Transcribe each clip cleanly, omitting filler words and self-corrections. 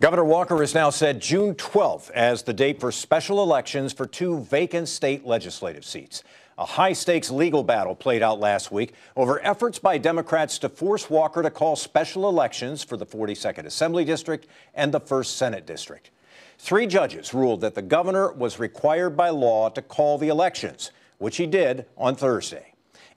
Governor Walker has now set June 12th as the date for special elections for two vacant state legislative seats. A high-stakes legal battle played out last week over efforts by Democrats to force Walker to call special elections for the 42nd Assembly District and the 1st Senate District. Three judges ruled that the governor was required by law to call the elections, which he did on Thursday.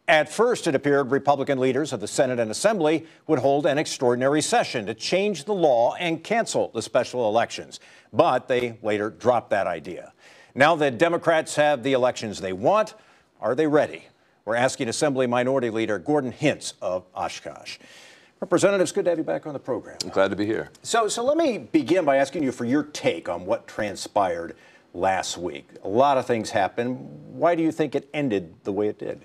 At first, it appeared Republican leaders of the Senate and Assembly would hold an extraordinary session to change the law and cancel the special elections, but they later dropped that idea. Now that Democrats have the elections they want, are they ready? We're asking Assembly Minority Leader Gordon Hintz of Oshkosh. Representatives, good to have you back on the program. I'm glad to be here. So let me begin by asking you for your take on what transpired last week. A lot of things happened. Why do you think it ended the way it did?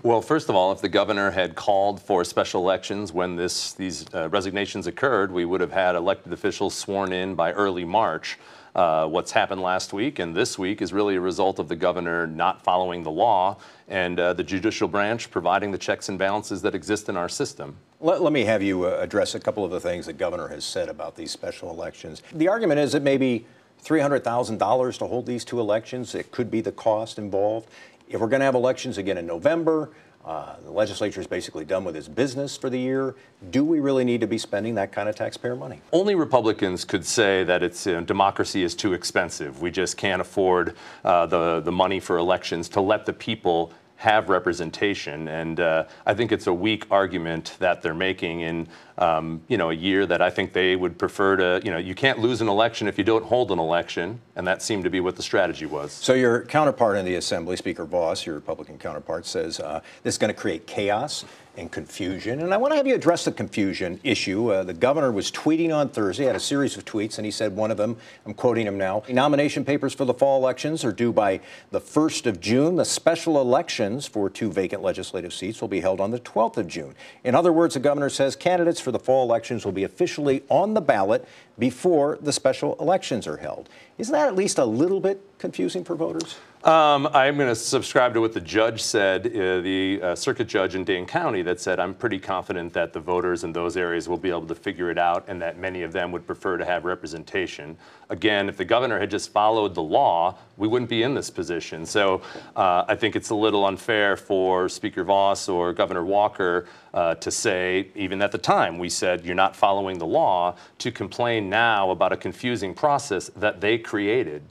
Well, first of all, if the governor had called for special elections when these resignations occurred, we would have had elected officials sworn in by early March. What's happened last week and this week is really a result of the governor not following the law and the judicial branch providing the checks and balances that exist in our system. Let me have you address a couple of the things the governor has said about these special elections. The argument is that maybe $300,000 to hold these two elections, it could be the cost involved. If we're going to have elections again in November, the legislature is basically done with its business for the year. Do we really need to be spending that kind of taxpayer money? Only Republicans could say that democracy is too expensive. We just can't afford the money for elections to let the people have representation, and I think it's a weak argument that they're making in a year that I think they would prefer to, you can't lose an election if you don't hold an election, and that seemed to be what the strategy was. So your counterpart in the Assembly, Speaker Vos, your Republican counterpart, says this is going to create chaos and confusion. And I want to have you address the confusion issue. The governor was tweeting on Thursday, had a series of tweets, and he said one of them, I'm quoting him now, nomination papers for the fall elections are due by the 1st of June. The special elections for two vacant legislative seats will be held on the 12th of June. In other words, the governor says candidates for the fall elections will be officially on the ballot before the special elections are held. Isn't that at least a little bit confusing for voters? I'm going to subscribe to what the judge said, the circuit judge in Dane County, that said I'm pretty confident that the voters in those areas will be able to figure it out and that many of them would prefer to have representation. Again, if the governor had just followed the law, we wouldn't be in this position. So I think it's a little unfair for Speaker Vos or Governor Walker to say, even at the time we said you're not following the law, to complain now about a confusing process that they created.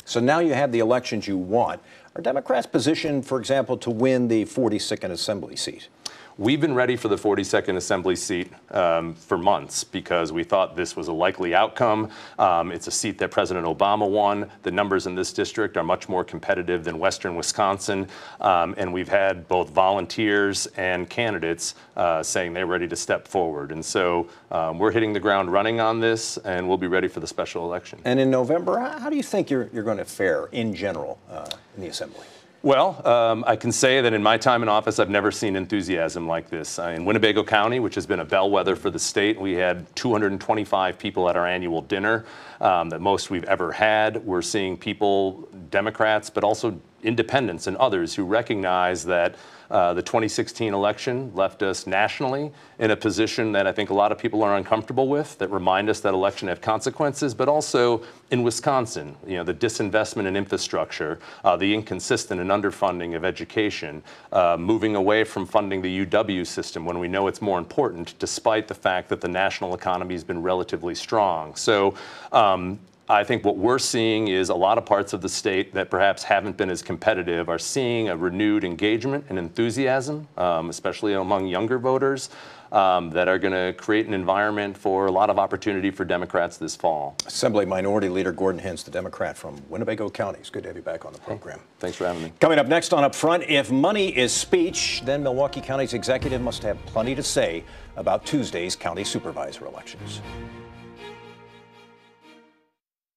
So now you have the elections you want. Are Democrats positioned, for example, to win the 42nd Assembly seat? We've been ready for the 42nd Assembly seat for months because we thought this was a likely outcome. It's a seat that President Obama won. The numbers in this district are much more competitive than Western Wisconsin. And we've had both volunteers and candidates saying they're ready to step forward. And so we're hitting the ground running on this, and we'll be ready for the special election. And in November, how do you think you're going to fare in general in the Assembly? Well, I can say that in my time in office, I've never seen enthusiasm like this. In Winnebago County, which has been a bellwether for the state, we had 225 people at our annual dinner, the most we've ever had. We're seeing people, Democrats, but also independents and others who recognize that the 2016 election left us nationally in a position that I think a lot of people are uncomfortable with, that remind us that election have consequences, but also in Wisconsin, the disinvestment in infrastructure, the inconsistent and underfunding of education, moving away from funding the UW system when we know it's more important, despite the fact that the national economy has been relatively strong. So I think what we're seeing is a lot of parts of the state that perhaps haven't been as competitive are seeing a renewed engagement and enthusiasm, especially among younger voters, that are going to create an environment for a lot of opportunity for Democrats this fall. Assembly Minority Leader Gordon Hintz, the Democrat from Winnebago County. It's good to have you back on the program. Hey, thanks for having me. Coming up next on Up Front, if money is speech, then Milwaukee County's executive must have plenty to say about Tuesday's county supervisor elections.